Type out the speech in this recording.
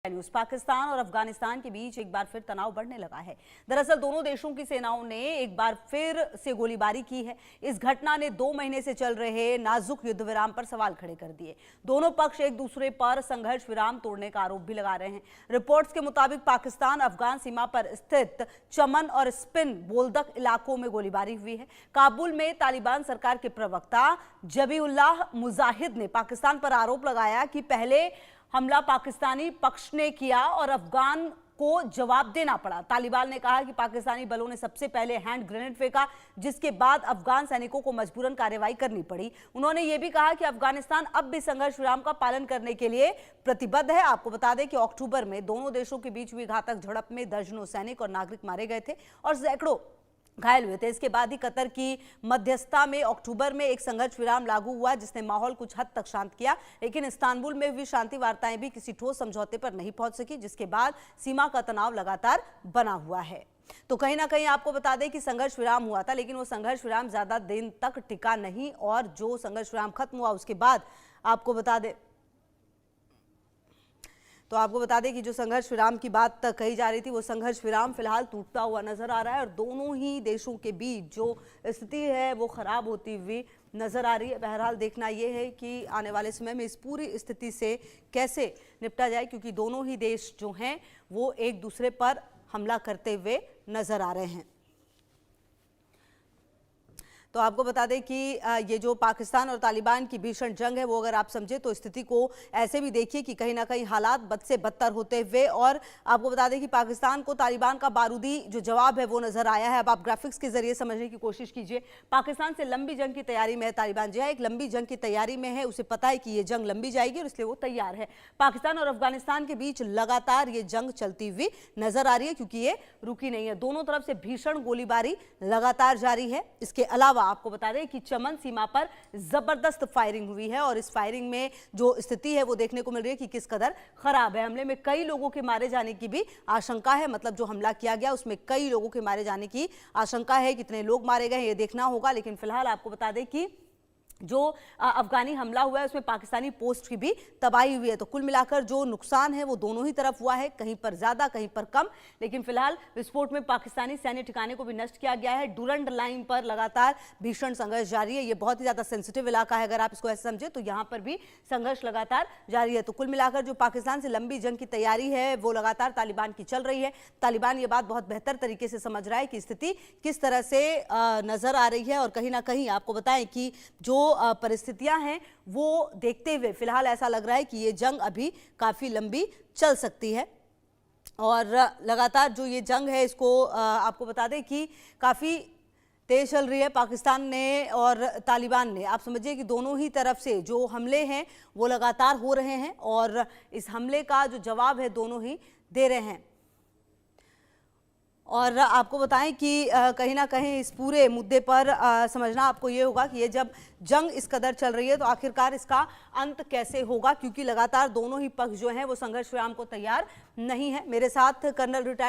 News Pakistan और अफगानिस्तान के बीच एक बार फिर तनाव बढ़ने लगा है। दरअसल दोनों देशों की सेनाओं ने एक बार फिर से गोलीबारी की है। इस घटना ने 2 महीने से चल रहे नाजुक युद्ध विराम पर सवाल खड़े कर दिए। दोनों पक्ष एक दूसरे पर संघर्ष विराम तोड़ने का आरोप भी लगा रहे हैं। रिपोर्ट्स के मुताबिक पाकिस्तान अफगान सीमा पर स्थित चमन और स्पिन बोल्दक इलाकों में गोलीबारी हुई है। काबुल में तालिबान सरकार के प्रवक्ता जबीउल्लाह मुजाहिद ने पाकिस्तान पर आरोप लगाया कि पहले हमला पाकिस्तानी पक्ष ने किया और अफगान को जवाब देना पड़ा। तालिबान ने कहा कि पाकिस्तानी बलों ने सबसे पहले हैंड ग्रेनेड फेंका, जिसके बाद अफगान सैनिकों को मजबूरन कार्रवाई करनी पड़ी। उन्होंने यह भी कहा कि अफगानिस्तान अब भी संघर्ष विराम का पालन करने के लिए प्रतिबद्ध है। आपको बता दें कि अक्टूबर में दोनों देशों के बीच हुई घातक झड़प में दर्जनों सैनिक और नागरिक मारे गए थे और सैकड़ों घायल हुए थे। इसके बाद ही कतर की मध्यस्थता में अक्टूबर में एक संघर्ष विराम लागू हुआ, जिसने माहौल कुछ हद तक शांत किया। लेकिन इस्तांबुल में हुई शांति वार्ताएं भी किसी ठोस समझौते पर नहीं पहुंच सकी, जिसके बाद सीमा का तनाव लगातार बना हुआ है। तो कहीं ना कहीं आपको बता दें कि संघर्ष विराम हुआ था, लेकिन वो संघर्ष विराम ज्यादा दिन तक टिका नहीं और जो संघर्ष विराम खत्म हुआ उसके बाद आपको बता दें कि जो संघर्ष विराम की बात कही जा रही थी, वो संघर्ष विराम फिलहाल टूटता हुआ नजर आ रहा है और दोनों ही देशों के बीच जो स्थिति है वो खराब होती हुई नजर आ रही है। बहरहाल देखना यह है कि आने वाले समय में इस पूरी स्थिति से कैसे निपटा जाए, क्योंकि दोनों ही देश जो हैं वो एक दूसरे पर हमला करते हुए नजर आ रहे हैं। तो आपको बता दें कि ये जो पाकिस्तान और तालिबान की भीषण जंग है, वो अगर आप समझे तो स्थिति को ऐसे भी देखिए कि कहीं ना कहीं हालात बद से बदतर होते हुए, और आपको बता दें कि पाकिस्तान को तालिबान का बारूदी जो जवाब है वो नजर आया है। अब आप ग्राफिक्स के जरिए समझने की कोशिश कीजिए। पाकिस्तान से लंबी जंग की तैयारी में है तालिबान, जो है एक लंबी जंग की तैयारी में है, उसे पता है कि ये जंग लंबी जाएगी और इसलिए वो तैयार है। पाकिस्तान और अफगानिस्तान के बीच लगातार ये जंग चलती हुई नजर आ रही है, क्योंकि ये रुकी नहीं है। दोनों तरफ से भीषण गोलीबारी लगातार जारी है। इसके अलावा आपको बता दें कि चमन सीमा पर जबरदस्त फायरिंग हुई है और इस फायरिंग में जो स्थिति है वो देखने को मिल रही है कि किस कदर खराब है। हमले में कई लोगों के मारे जाने की भी आशंका है, मतलब जो हमला किया गया उसमें कई लोगों के मारे जाने की आशंका है। कितने लोग मारे गए ये देखना होगा, लेकिन फिलहाल आपको बता दें कि जो अफगानी हमला हुआ है उसमें पाकिस्तानी पोस्ट की भी तबाही हुई है। तो कुल मिलाकर जो नुकसान है वो दोनों ही तरफ हुआ है, कहीं पर ज्यादा कहीं पर कम। लेकिन फिलहाल विस्फोट में पाकिस्तानी सैन्य ठिकाने को भी नष्ट किया गया है। डुरंड लाइन पर लगातार भीषण संघर्ष जारी है। ये बहुत ही ज्यादा सेंसिटिव इलाका है, अगर आप इसको ऐसे समझे तो यहाँ पर भी संघर्ष लगातार जारी है। तो कुल मिलाकर जो पाकिस्तान से लंबी जंग की तैयारी है वो लगातार तालिबान की चल रही है। तालिबान ये बात बहुत बेहतर तरीके से समझ रहा है कि स्थिति किस तरह से नजर आ रही है, और कहीं ना कहीं आपको बताएं कि जो परिस्थितियां हैं वो देखते हुए फिलहाल ऐसा लग रहा है कि ये जंग अभी काफी लंबी चल सकती है। और लगातार जो ये जंग है इसको आपको बता दें कि काफी तेज चल रही है। पाकिस्तान ने और तालिबान ने, आप समझिए कि दोनों ही तरफ से जो हमले हैं वो लगातार हो रहे हैं और इस हमले का जो जवाब है दोनों ही दे रहे हैं। और आपको बताएं कि कहीं ना कहीं इस पूरे मुद्दे पर समझना आपको ये होगा कि ये जब जंग इस कदर चल रही है तो आखिरकार इसका अंत कैसे होगा, क्योंकि लगातार दोनों ही पक्ष जो हैं वो संघर्ष विराम को तैयार नहीं है। मेरे साथ कर्नल रिटायर्ड